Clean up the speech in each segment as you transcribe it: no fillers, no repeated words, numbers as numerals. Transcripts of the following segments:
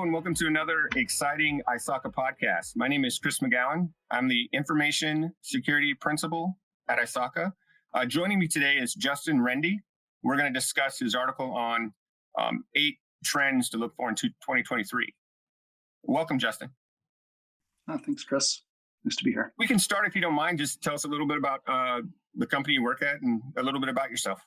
and welcome to another exciting ISACA podcast. My name is Chris McGowan. I'm the Information Security Principal at ISACA. Joining me today is Justin Rendy. We're going to discuss his article on 8 trends to look for in 2023. Welcome, Justin. Oh, thanks, Chris. Nice to be here. We can start, if you don't mind. Just tell us a little bit about the company you work at and a little bit about yourself.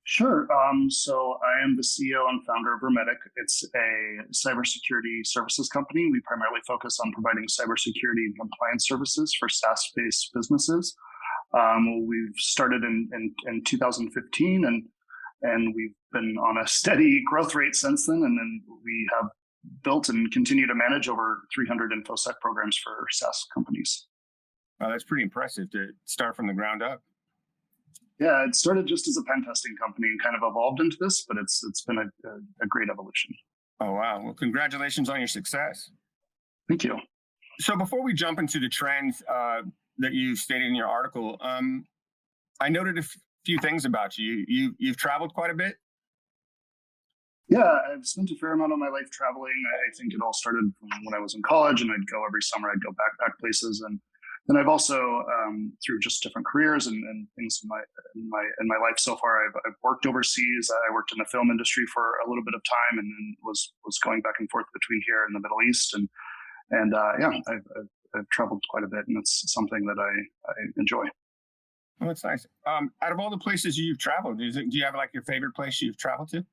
Sure. So I am the CEO and founder of Rendy. It's a cybersecurity services company. We primarily focus on providing cybersecurity and compliance services for SaaS-based businesses. We've started in 2015, and we've been on a steady growth rate since then. And then we have built and continue to manage over 300 InfoSec programs for SaaS companies. Wow, that's pretty impressive to start from the ground up. Yeah, it started just as a pen testing company and kind of evolved into this, but it's been a great evolution. Oh, wow. Well, congratulations on your success. Thank you. So before we jump into the trends that you stated in your article, I noted a few things about you. You've traveled quite a bit. Yeah, I've spent a fair amount of my life traveling. I think it all started from when I was in college, and I'd go every summer. I'd go backpack places, and then I've also, through just different careers and things in my life so far, I've worked overseas. I worked in the film industry for a little bit of time, and then was going back and forth between here and the Middle East, and I've traveled quite a bit, and it's something that I enjoy. Oh, that's nice. Out of all the places you've traveled, do you have like your favorite place you've traveled to?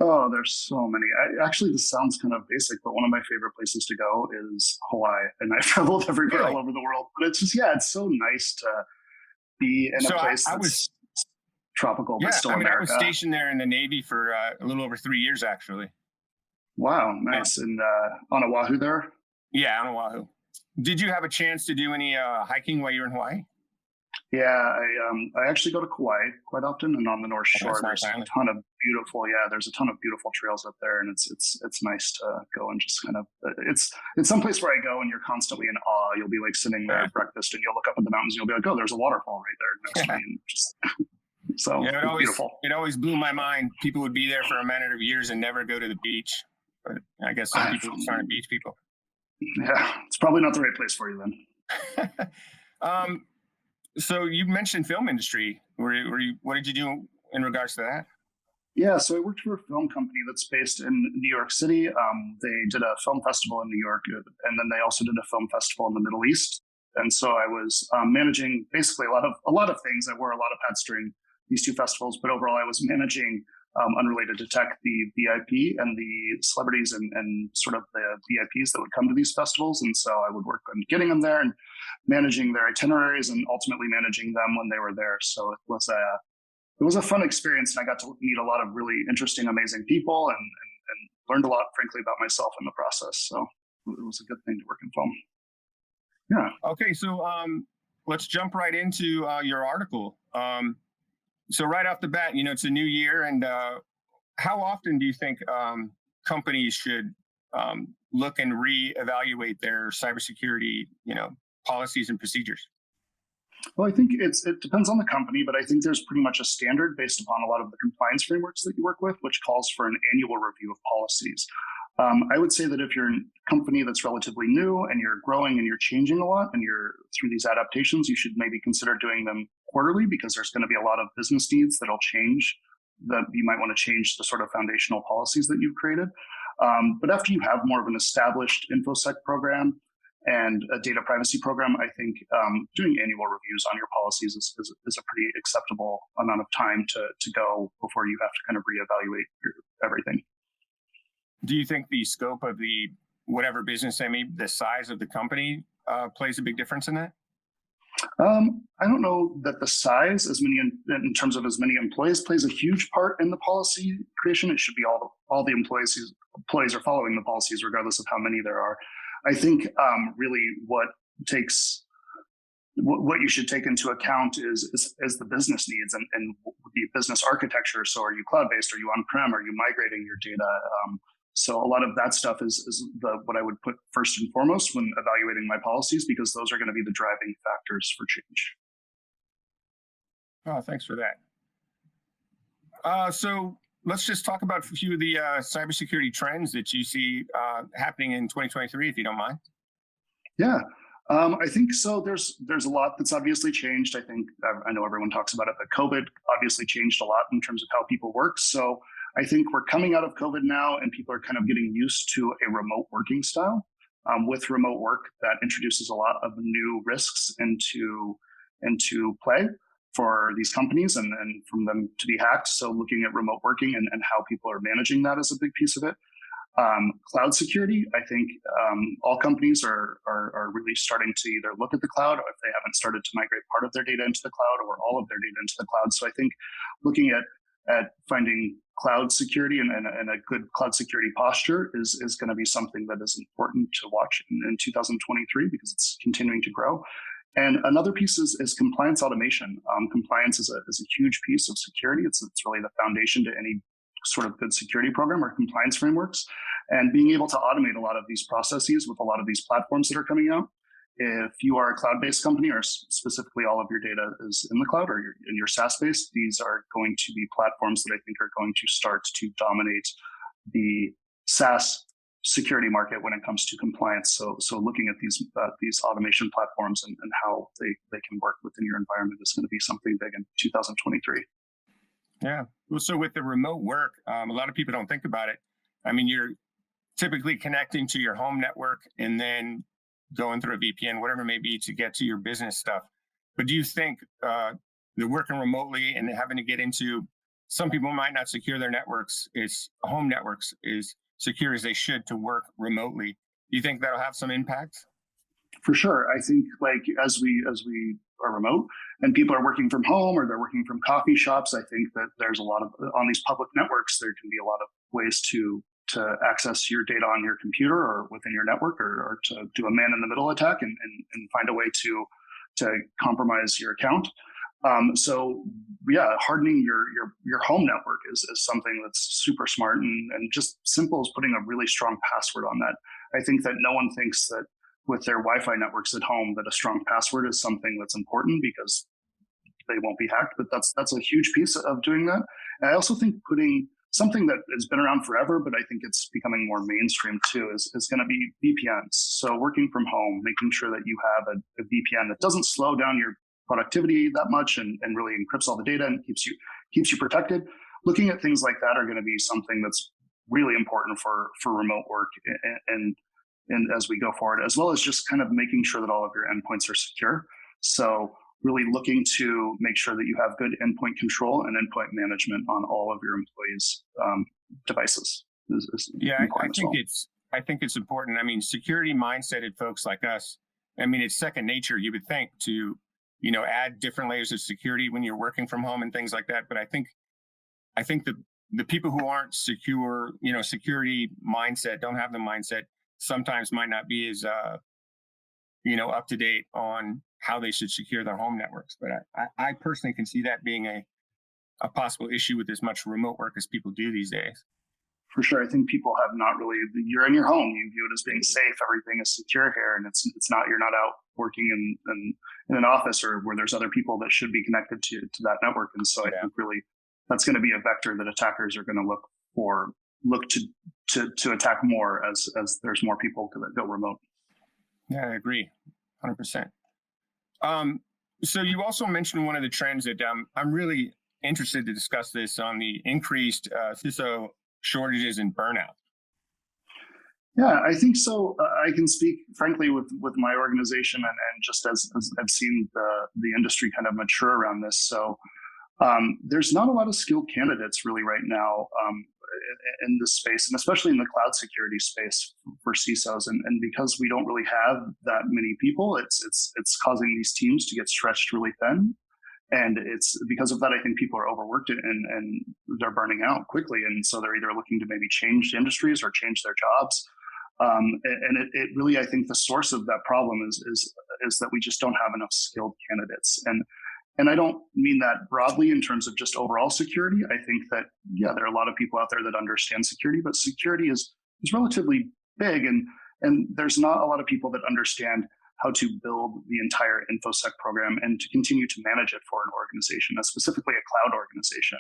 Oh, there's so many. Actually, this sounds kind of basic, but one of my favorite places to go is Hawaii. And I've traveled everywhere all over the world. But it's just, it's so nice to be in a place that's tropical, but still America. I was stationed there in the Navy for a little over 3 years, actually. Wow, nice. And on Oahu there? Yeah, on Oahu. Did you have a chance to do any hiking while you were in Hawaii? Yeah, I actually go to Kauai quite often, and on the North Shore, there's a ton of beautiful trails up there, and it's nice to go and just kind of it's someplace where I go and you're constantly in awe. You'll be like sitting there at breakfast, and you'll look up at the mountains, and you'll be like, oh, there's a waterfall right there next to me, and just so beautiful. It always blew my mind. People would be there for a matter of years and never go to the beach, but I guess some people aren't beach people. Yeah, it's probably not the right place for you then. So you mentioned film industry. What did you do in regards to that? Yeah, so I worked for a film company that's based in New York City. They did a film festival in New York, and then they also did a film festival in the Middle East. And so I was managing basically a lot of things. I wore a lot of hats during these two festivals, but overall I was managing, unrelated to tech, the VIP and the celebrities and sort of the VIPs that would come to these festivals. And so I would work on getting them there and managing their itineraries and ultimately managing them when they were there. So it was a fun experience, and I got to meet a lot of really interesting, amazing people and learned a lot, frankly, about myself in the process. So it was a good thing to work in film. Yeah. Okay, so let's jump right into your article. So right off the bat, it's a new year, and how often do you think companies should look and reevaluate their cybersecurity, policies and procedures? Well, I think it depends on the company, but I think there's pretty much a standard based upon a lot of the compliance frameworks that you work with, which calls for an annual review of policies. I would say that if you're a company that's relatively new and you're growing and you're changing a lot and you're through these adaptations, you should maybe consider doing them quarterly, because there's going to be a lot of business needs that'll change, that you might want to change the sort of foundational policies that you've created. But after you have more of an established InfoSec program and a data privacy program, I think doing annual reviews on your policies is a pretty acceptable amount of time to go before you have to kind of reevaluate everything. Do you think the scope of the whatever business, the size of the company plays a big difference in that? I don't know that the size, in terms of as many employees, plays a huge part in the policy creation. It should be all the employees are following the policies, regardless of how many there are. I think really what you should take into account is the business needs and the business architecture. So are you cloud-based? Are you on-prem? Are you migrating your data? So a lot of that stuff is what I would put first and foremost when evaluating my policies, because those are going to be the driving factors for change. Oh, thanks for that. So let's just talk about a few of the cybersecurity trends that you see happening in 2023, if you don't mind. Yeah, I think so. There's a lot that's obviously changed. I know everyone talks about it, but COVID obviously changed a lot in terms of how people work. So I think we're coming out of COVID now, and people are kind of getting used to a remote working style. With remote work, that introduces a lot of new risks into play for these companies and from them to be hacked. So looking at remote working and how people are managing that is a big piece of it. Cloud security, I think all companies are really starting to either look at the cloud, or if they haven't started to migrate part of their data into the cloud or all of their data into the cloud. So I think looking at finding cloud security and a good cloud security posture is going to be something that is important to watch in 2023 because it's continuing to grow. And another piece is compliance automation. Compliance is a huge piece of security. It's really the foundation to any sort of good security program or compliance frameworks. And being able to automate a lot of these processes with a lot of these platforms that are coming out. If you are a cloud-based company, or specifically all of your data is in the cloud, or you're SaaS-based, these are going to be platforms that I think are going to start to dominate the SaaS security market when it comes to compliance. So looking at these automation platforms and how they can work within your environment is going to be something big in 2023. Yeah. Well, so with the remote work, a lot of people don't think about it. I mean, you're typically connecting to your home network and then going through a VPN, whatever it may be, to get to your business stuff. But do you think the working remotely and having to get into, some people might not secure their networks, home networks is secure as they should to work remotely. Do you think that'll have some impact? For sure. I think like as we are remote and people are working from home or they're working from coffee shops, I think that there's a lot of, on these public networks, there can be a lot of ways to access your data on your computer or within your network, or to do a man-in-the-middle attack and find a way to compromise your account. So yeah, hardening your home network is something that's super smart and just simple as putting a really strong password on that. I think that no one thinks that with their Wi-Fi networks at home that a strong password is something that's important because they won't be hacked. But that's a huge piece of doing that. And I also think putting something that has been around forever, but I think it's becoming more mainstream too, is going to be VPNs. So working from home, making sure that you have a VPN that doesn't slow down your productivity that much and really encrypts all the data and keeps you protected. Looking at things like that are going to be something that's really important for remote work and as we go forward, as well as just kind of making sure that all of your endpoints are secure. So really looking to make sure that you have good endpoint control and endpoint management on all of your employees' devices. I think it's important. I mean, security mindseted folks like us, I mean, it's second nature, you would think, to add different layers of security when you're working from home and things like that. But I think the people who aren't secure, security mindset, don't have the mindset, sometimes might not be as up to date on how they should secure their home networks. But I personally can see that being a possible issue with as much remote work as people do these days. For sure. I think people have not really, you're in your home, you view it as being safe, everything is secure here, and it's not, you're not out working in an office or where there's other people that should be connected to that network. And so I think really that's going to be a vector that attackers are going to look to attack more as there's more people that go remote. Yeah, I agree, 100%. So you also mentioned one of the trends that I'm really interested to discuss this on, the increased CISO shortages and burnout. Yeah, I think so. I can speak frankly with my organization and just as I've seen the industry kind of mature around this. So there's not a lot of skilled candidates really right now in this space, and especially in the cloud security space for CISOs. And because we don't really have that many people, it's causing these teams to get stretched really thin. And it's because of that, I think people are overworked and they're burning out quickly. And so they're either looking to maybe change industries or change their jobs. And it really, I think the source of that problem is that we just don't have enough skilled candidates. And I don't mean that broadly in terms of just overall security. I think that, yeah, there are a lot of people out there that understand security, but security is relatively big. And there's not a lot of people that understand how to build the entire InfoSec program and to continue to manage it for an organization, specifically a cloud organization.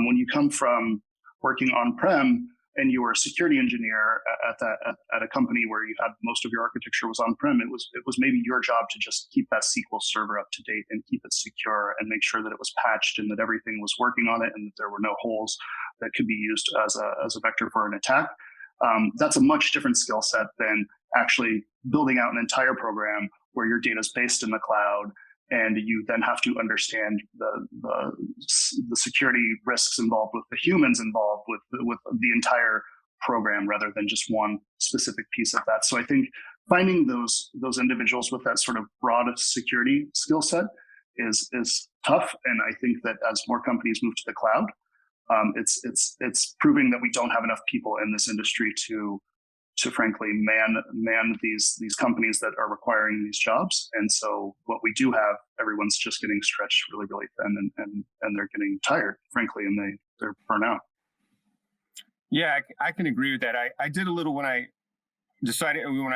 When you come from working on-prem and you were a security engineer at a company where you had most of your architecture was on-prem, it was maybe your job to just keep that SQL server up to date and keep it secure and make sure that it was patched and that everything was working on it and that there were no holes that could be used as a vector for an attack. That's a much different skill set than actually building out an entire program where your data is based in the cloud, and you then have to understand the security risks involved with the humans involved with the entire program rather than just one specific piece of that. So I think finding those individuals with that sort of broad security skill set is tough. And I think that as more companies move to the cloud, it's proving that we don't have enough people in this industry to frankly man these companies that are requiring these jobs. And so what we do have, everyone's just getting stretched really, really thin and they're getting tired, frankly, and they're burnt out. Yeah, I can agree with that. I did a little when I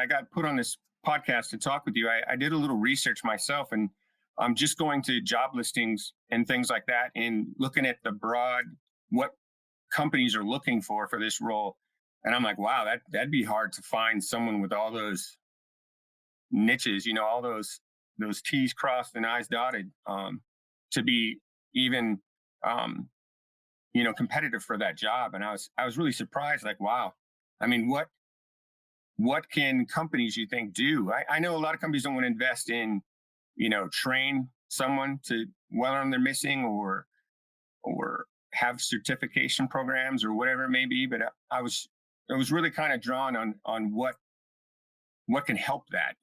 got put on this podcast to talk with you, I did a little research myself, and I'm just going to job listings and things like that and looking at the broad, what companies are looking for this role. And I'm like, wow, that'd be hard to find someone with all those niches, all those T's crossed and I's dotted, to be even, competitive for that job. And I was really surprised, like, wow, I mean, what can companies, you think, do? I know a lot of companies don't want to invest in, train someone to whether they're missing or have certification programs or whatever it may be. But I was really kind of drawn on what can help that.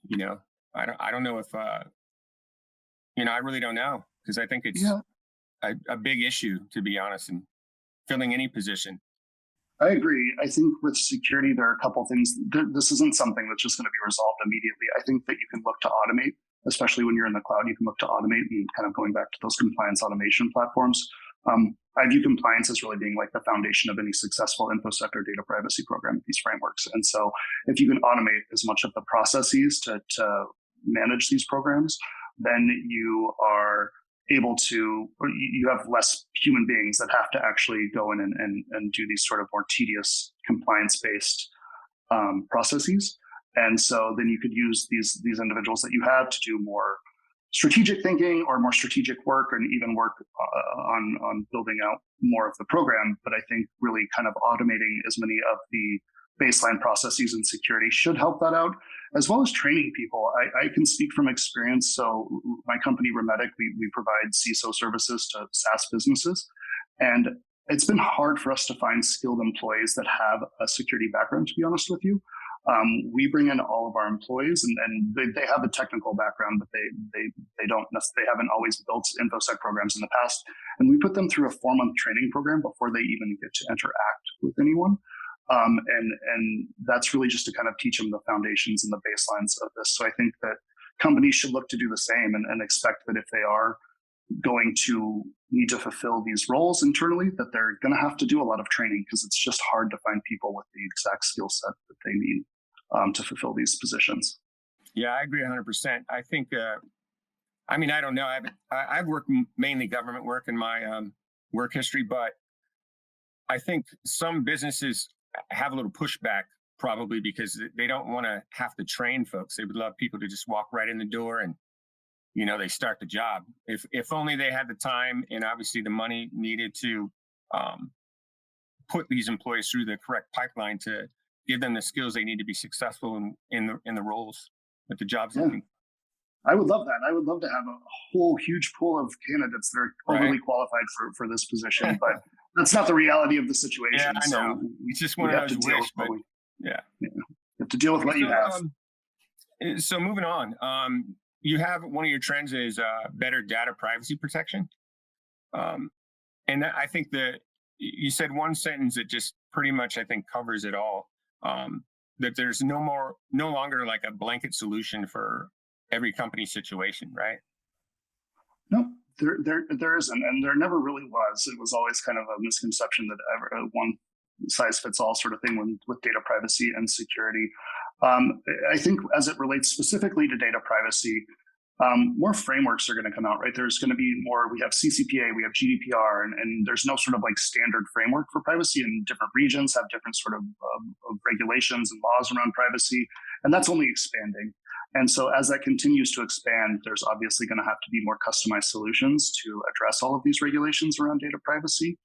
I don't know if I really don't know, because I think it's a big issue, to be honest, in filling any position. I agree. I think with security, there are a couple things. This isn't something that's just going to be resolved immediately. I think that you can look to automate, especially when you're in the cloud. You can look to automate, and kind of going back to those compliance automation platforms. I view compliance as really being like the foundation of any successful InfoSec or data privacy program, these frameworks. And so if you can automate as much of the processes to manage these programs, then you are able to, or you have less human beings that have to actually go in and do these sort of more tedious compliance-based processes. And so then you could use these individuals that you have to do more strategic thinking or more strategic work, and even work on building out more of the program. But I think really kind of automating as many of the baseline processes in security should help that out, as well as training people. I can speak from experience. So my company, Remetic, we provide CISO services to SaaS businesses. And it's been hard for us to find skilled employees that have a security background, to be honest with you. We bring in all of our employees, and they have a technical background, but they haven't always built InfoSec programs in the past. And we put them through a 4-month training program before they even get to interact with anyone. And that's really just to kind of teach them the foundations and the baselines of this. So I think that companies should look to do the same and expect that if they are going to need to fulfill these roles internally, that they're going to have to do a lot of training, because it's just hard to find people with the exact skill set that they need to fulfill these positions. Yeah, I agree 100%. I think, I don't know. I've worked mainly government work in my work history, but I think some businesses have a little pushback, probably because they don't want to have to train folks. They would love people to just walk right in the door and, they start the job. If only they had the time and obviously the money needed to put these employees through the correct pipeline to give them the skills they need to be successful in the roles that the job's looking. I would love that. I would love to have a whole huge pool of candidates that are overly qualified for this position, but that's not the reality of the situation. Yeah, I know. It's just one of those wish, but you have to deal with what you have. So moving on, you have one of your trends is better data privacy protection. And I think that you said one sentence that just pretty much, I think, covers it all. That there's no longer like a blanket solution for every company situation, right? No, there isn't, and there never really was. It was always kind of a misconception that one size fits all sort of thing with data privacy and security. I think as it relates specifically to data privacy, more frameworks are going to come out, right? There's going to be more. We have CCPA, we have GDPR, and there's no sort of like standard framework for privacy, and different regions have different sort of regulations and laws around privacy, and that's only expanding. And so as that continues to expand, there's obviously going to have to be more customized solutions to address all of these regulations around data privacy.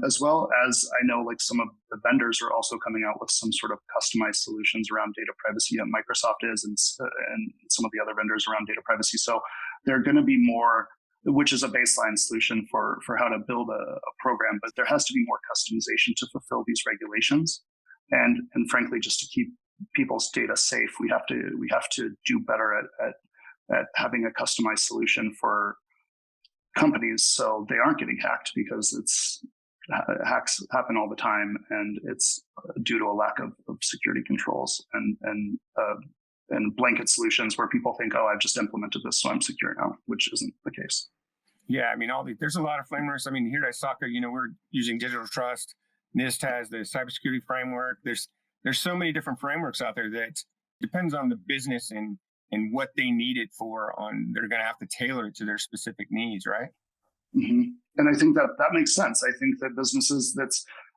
As well as I know like some of the vendors are also coming out with some sort of customized solutions around data privacy, and Microsoft is, and some of the other vendors around data privacy. So there are going to be more, which is a baseline solution for how to build a program, but there has to be more customization to fulfill these regulations. And frankly, just to keep people's data safe, we have to do better at having a customized solution for companies so they aren't getting hacked, because hacks happen all the time, and it's due to a lack of security controls and blanket solutions where people think, oh, I've just implemented this, so I'm secure now, which isn't the case. Yeah, I mean, there's a lot of flameworks. I mean, here at ISACA, we're using Digital Trust. NIST has the cybersecurity framework. There's so many different frameworks out there that depends on the business and what they need it for. They're going to have to tailor it to their specific needs, right? Mm-hmm. And I think that makes sense. I think that businesses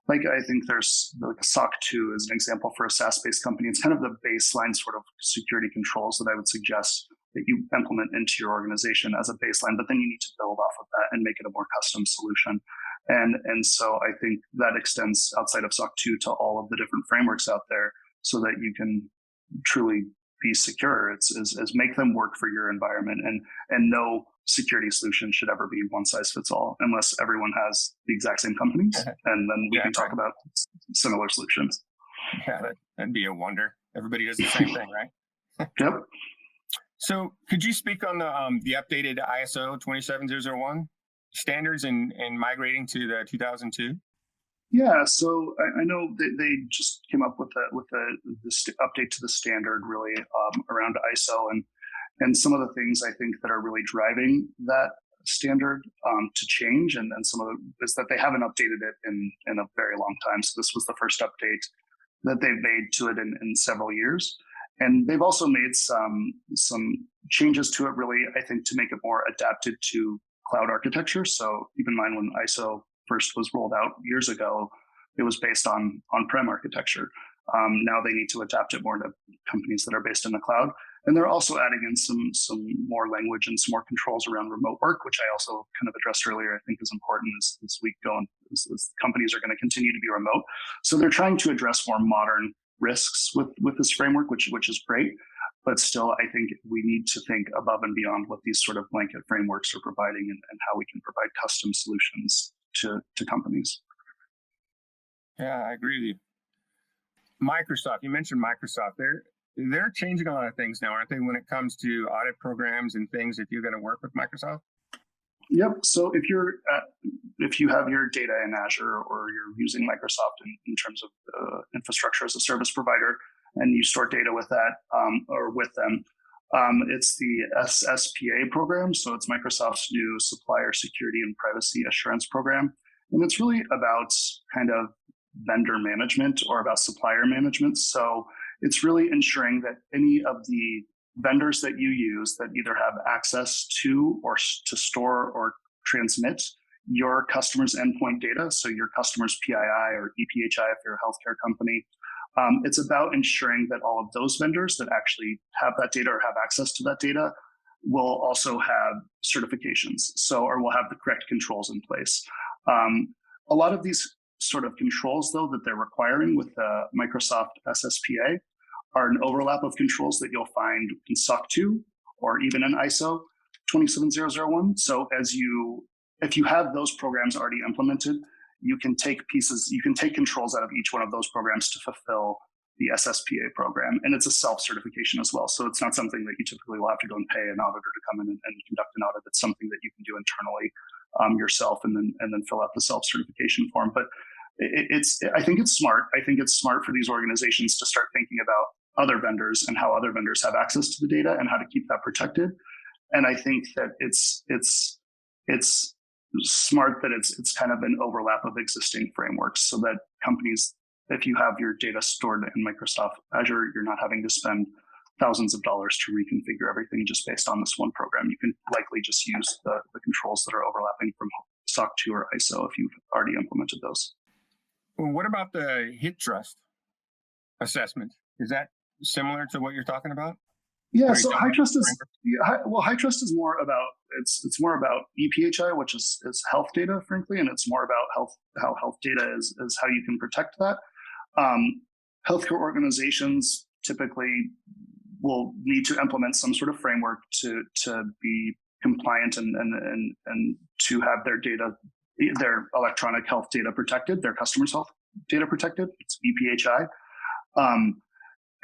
I think there's like a SOC 2 as an example for a SaaS-based company. It's kind of the baseline sort of security controls that I would suggest that you implement into your organization as a baseline, but then you need to build off of that and make it a more custom solution. And so I think that extends outside of SOC 2 to all of the different frameworks out there so that you can truly be secure. It's make them work for your environment, and no security solution should ever be one size fits all unless everyone has the exact same companies, and then we can talk about similar solutions. Yeah, that'd be a wonder. Everybody does the same thing, right? Yep. So could you speak on the updated ISO 27001 standards and migrating to the 2002? Yeah, so I know they just came up with the update to the standard really around ISO, and some of the things I think that are really driving that standard to change, and some of it is that they haven't updated it in a very long time. So this was the first update that they've made to it in several years. And they've also made some changes to it, really, I think, to make it more adapted to cloud architecture. So keep in mind when ISO first was rolled out years ago, it was based on on-prem architecture. Now they need to adapt it more to companies that are based in the cloud. And they're also adding in some more language and some more controls around remote work, which I also kind of addressed earlier, I think is important as we go on, as companies are going to continue to be remote. So they're trying to address more modern risks with this framework, which is great. But still, I think we need to think above and beyond what these sort of blanket frameworks are providing, and how we can provide custom solutions to companies. Yeah, I agree with you. Microsoft, you mentioned Microsoft. They're changing a lot of things now, aren't they, when it comes to audit programs and things, if you're going to work with Microsoft? Yep. So if you have your data in Azure, or you're using Microsoft in terms of infrastructure as a service provider, and you store data with that or with them, it's the SSPA program. So it's Microsoft's new Supplier Security and Privacy Assurance program. And it's really about kind of vendor management or about supplier management. So it's really ensuring that any of the vendors that you use that either have access to or to store or transmit your customers' endpoint data, so your customers' PII or EPHI if you're a healthcare company, it's about ensuring that all of those vendors that actually have that data or have access to that data will also have certifications, or will have the correct controls in place. A lot of these sort of controls, though, that they're requiring with the Microsoft SSPA are an overlap of controls that you'll find in SOC 2 or even in ISO 27001. So if you have those programs already implemented, you can take controls out of each one of those programs to fulfill the SSPA program. And it's a self-certification as well. So it's not something that you typically will have to go and pay an auditor to come in and conduct an audit. It's something that you can do internally yourself, and then fill out the self-certification form. But I think it's smart. I think it's smart for these organizations to start thinking about other vendors and how other vendors have access to the data and how to keep that protected. And I think that it's smart that it's kind of an overlap of existing frameworks, so that companies, if you have your data stored in Microsoft Azure, you're not having to spend thousands of dollars to reconfigure everything just based on this one program. You can likely just use the controls that are overlapping from SOC 2 or ISO if you've already implemented those. Well, what about the HiTrust assessment? Is that similar to what you're talking about? Yeah, so HiTrust is HiTrust is more about it's more about EPHI, which is health data, frankly, and it's more about how health data is how you can protect that. Healthcare organizations typically will need to implement some sort of framework to be compliant and to have their data, their electronic health data protected, their customers' health data protected. It's EPHI.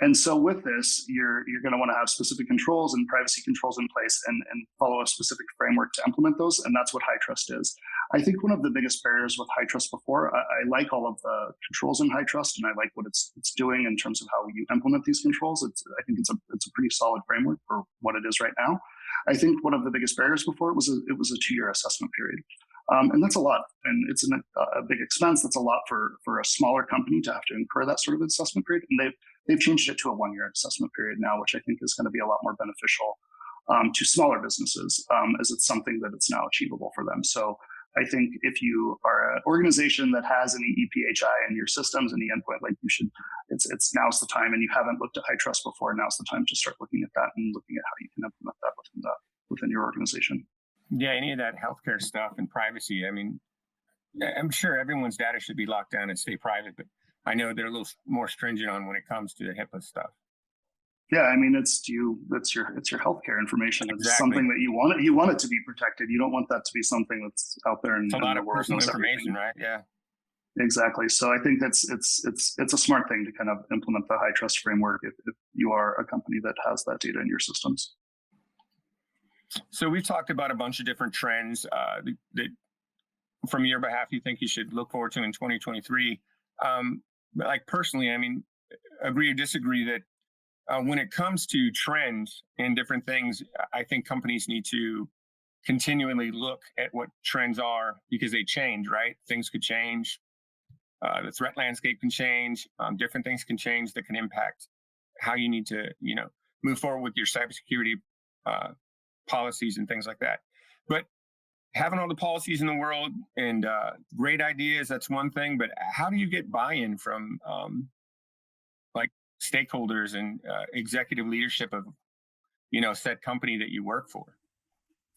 And so with this, you're going to want to have specific controls and privacy controls in place and follow a specific framework to implement those. And that's what HiTrust is. I think one of the biggest barriers with HiTrust before, I like all of the controls in HiTrust and I like what it's doing in terms of how you implement these controls. I think it's a pretty solid framework for what it is right now. I think one of the biggest barriers before it was a 2-year assessment period. And that's a lot, and it's a big expense. That's a lot for a smaller company to have to incur that sort of assessment period. And they've changed it to a 1-year assessment period now, which I think is going to be a lot more beneficial to smaller businesses, as it's something that it's now achievable for them. So I think if you are an organization that has any EPHI in your systems and the endpoint, like you should, it's now's the time. And you haven't looked at HiTrust before, now's the time to start looking at that and looking at how you can implement that within your organization. Yeah, any of that healthcare stuff and privacy. I mean, I'm sure everyone's data should be locked down and stay private, but I know they're a little more stringent on when it comes to the HIPAA stuff. Yeah, I mean, it's your healthcare information. It's Exactly. something that you want it to be protected. You don't want that to be something that's out there in It's a lot the of world. personal information, right? Yeah. Exactly. So I think it's a smart thing to kind of implement the HiTrust framework if you are a company that has that data in your systems. So we've talked about a bunch of different trends that from your behalf you think you should look forward to in 2023. But like personally, I mean, agree or disagree that when it comes to trends and different things, I think companies need to continually look at what trends are because they change, right? Things could change. The threat landscape can change. Different things can change that can impact how you need to, move forward with your cybersecurity policies and things like that. But having all the policies in the world and great ideas, that's one thing. But how do you get buy-in from like stakeholders and executive leadership of, said company that you work for?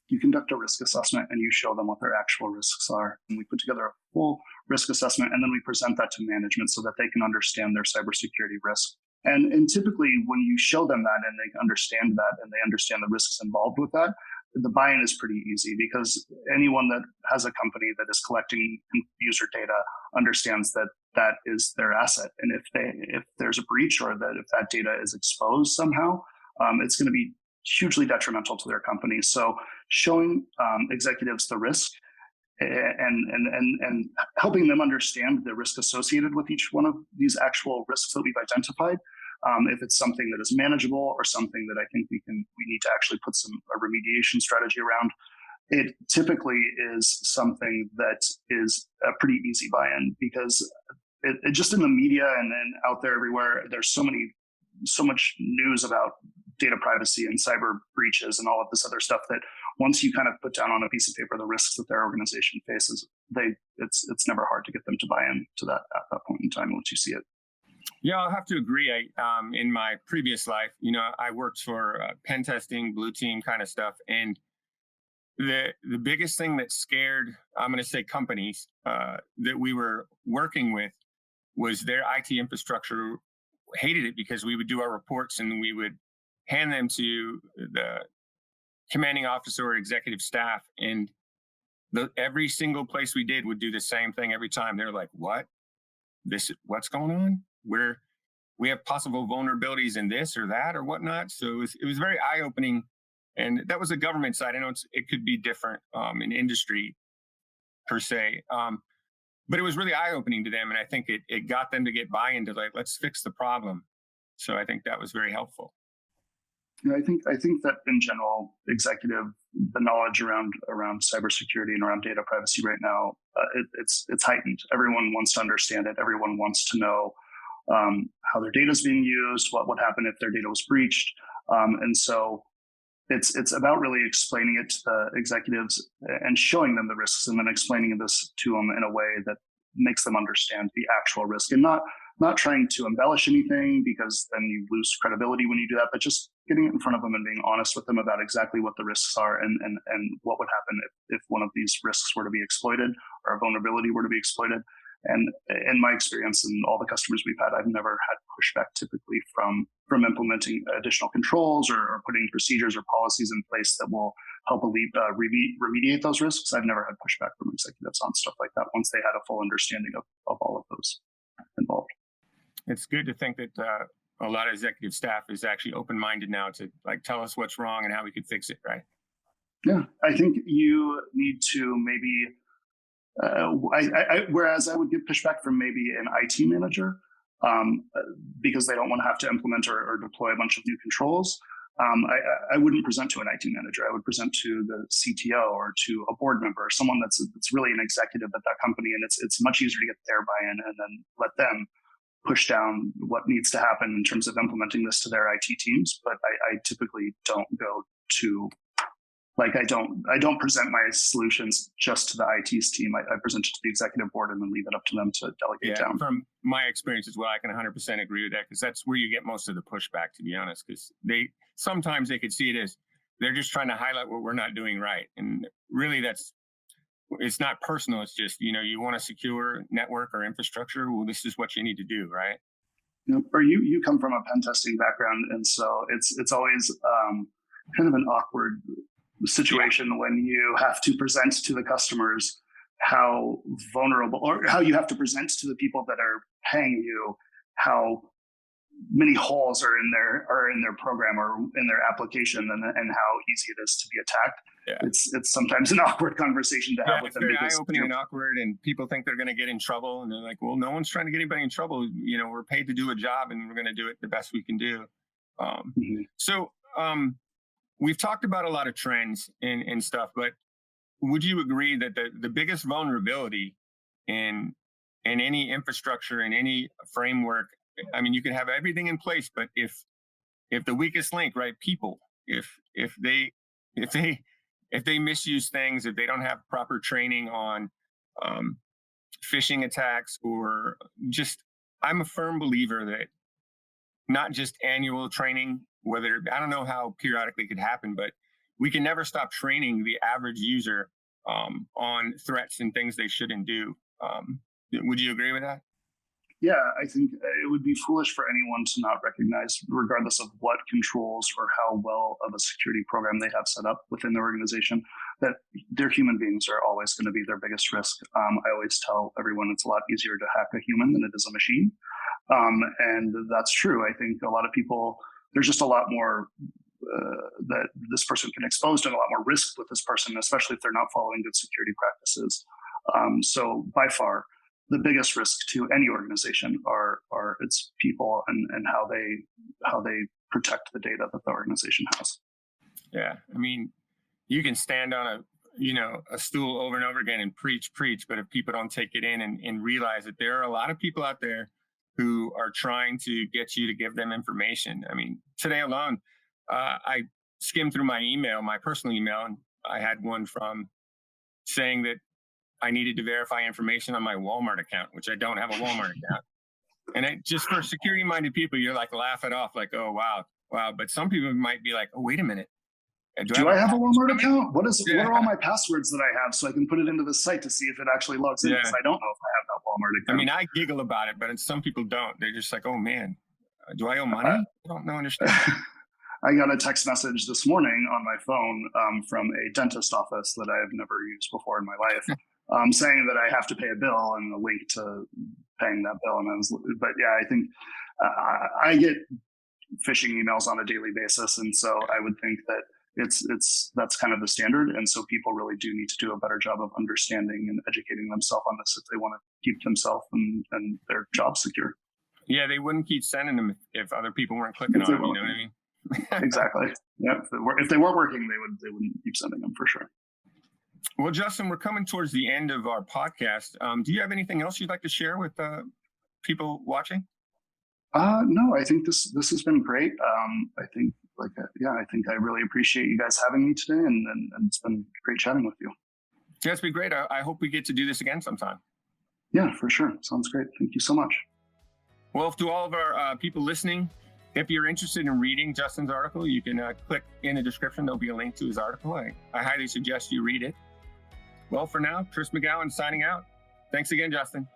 You conduct a risk assessment and you show them what their actual risks are. And we put together a full risk assessment and then we present that to management so that they can understand their cybersecurity risk. And typically when you show them that and they understand that and they understand the risks involved with that, the buy-in is pretty easy because anyone that has a company that is collecting user data understands that that is their asset. And if there's a breach or that if that data is exposed somehow, it's going to be hugely detrimental to their company. So showing executives the risk and helping them understand the risk associated with each one of these actual risks that we've identified. If it's something that is manageable or something that I think we need to actually put a remediation strategy around, it typically is something that is a pretty easy buy-in because it just in the media and then out there everywhere, there's so much news about data privacy and cyber breaches and all of this other stuff that once you kind of put down on a piece of paper the risks that their organization faces, it's never hard to get them to buy into that at that point in time once you see it. Yeah, I'll have to agree. In my previous life, I worked for pen testing, blue team kind of stuff. And the biggest thing that scared, I'm going to say companies that we were working with was their IT infrastructure hated it because we would do our reports and we would hand them to the commanding officer or executive staff. And every single place we did would do the same thing every time. They're like, what's going on? We have possible vulnerabilities in this or that or whatnot. So it was very eye-opening. And that was the government side. I know it could be different in industry per se. But it was really eye-opening to them. And I think it got them to get buy-in to like, let's fix the problem. So I think that was very helpful. I think that in general, the knowledge around cybersecurity and around data privacy right now, it's heightened. Everyone wants to understand it. Everyone wants to know how their data is being used, what would happen if their data was breached. And so it's about really explaining it to the executives and showing them the risks, and then explaining this to them in a way that makes them understand the actual risk, and not trying to embellish anything, because then you lose credibility when you do that, but just getting it in front of them and being honest with them about exactly what the risks are, and what would happen if one of these risks were to be exploited, or a vulnerability were to be exploited. And in my experience and all the customers we've had, I've never had pushback typically from implementing additional controls, or putting procedures or policies in place that will help remediate those risks. I've never had pushback from executives on stuff like that once they had a full understanding of all of those involved. It's good to think that a lot of executive staff is actually open-minded now to tell us what's wrong and how we could fix it, right? Yeah, I think you need to maybe. Whereas I would get pushback from maybe an IT manager, because they don't want to have to implement or deploy a bunch of new controls. I wouldn't present to an IT manager. I would present to the CTO, or to a board member, or someone that's really an executive at that company, and it's much easier to get their buy-in, and then let them push down what needs to happen in terms of implementing this to their IT teams. But I typically don't go to. I don't present my solutions just to the IT's team. I present it to the executive board, and then leave it up to them to delegate down. From my experience as well, I can 100% agree with that, because that's where you get most of the pushback, to be honest, because sometimes they could see it as they're just trying to highlight what we're not doing right. And really it's not personal. It's just, you want a secure network or infrastructure. Well, this is what you need to do, right? Or you come from a pen testing background, and so it's always kind of an awkward situation when you have to present to the customers how vulnerable, or how you have to present to the people that are paying you how many holes are in their program or in their application, and how easy it is to be attacked. Yeah. It's sometimes an awkward conversation to have with them. It's very eye-opening and awkward, and people think they're going to get in trouble, and they're like, well, no one's trying to get anybody in trouble. We're paid to do a job, and we're going to do it the best we can do. So we've talked about a lot of trends and stuff, but would you agree that the biggest vulnerability in any infrastructure, in any framework, I mean, you can have everything in place, but if the weakest link, right, people, if they misuse things, if they don't have proper training on phishing attacks, or just, I'm a firm believer that not just annual training, I don't know how periodically it could happen, but we can never stop training the average user on threats and things they shouldn't do. Would you agree with that? Yeah, I think it would be foolish for anyone to not recognize, regardless of what controls or how well of a security program they have set up within their organization, that their human beings are always going to be their biggest risk. I always tell everyone it's a lot easier to hack a human than it is a machine. And that's true. I think a lot of people, there's just a lot more that this person can expose to, and a lot more risk with this person, especially if they're not following good security practices. So by far, the biggest risk to any organization are its people, and how they protect the data that the organization has. Yeah, I mean, you can stand on a stool over and over again and preach, but if people don't take it in and realize that there are a lot of people out there who are trying to get you to give them information. I mean, today alone, I skimmed through my personal email, and I had one from saying that I needed to verify information on my Walmart account, which I don't have a Walmart account. And it just, for security-minded people, you're laugh it off, oh, wow. But some people might be like, oh, wait a minute. Do I have a Walmart account? What are all my passwords that I have, so I can put it into the site to see if it actually logs in? Because I don't know if I have that Walmart account. I mean, I giggle about it, but some people don't. They're just like, oh man, do I owe money? I don't understand. I got a text message this morning on my phone from a dentist office that I have never used before in my life, saying that I have to pay a bill and a link to paying that bill. But yeah, I think I get phishing emails on a daily basis, and so I would think that that's kind of the standard. And so people really do need to do a better job of understanding and educating themselves on this if they want to keep themselves and their job secure. Yeah, they wouldn't keep sending them if other people weren't clicking on them. You know what I mean? Exactly. Yeah. If they weren't working, they wouldn't keep sending them, for sure. Well, Justin, we're coming towards the end of our podcast. Do you have anything else you'd like to share with people watching? No, I think this has been great. I think I think I really appreciate you guys having me today, and it's been great chatting with you. Yeah, it's been great. I hope we get to do this again sometime. Yeah, for sure. Sounds great. Thank you so much. Well, to all of our people listening, if you're interested in reading Justin's article, you can click in the description. There'll be a link to his article. I highly suggest you read it. Well, for now, Chris McGowan signing out. Thanks again, Justin.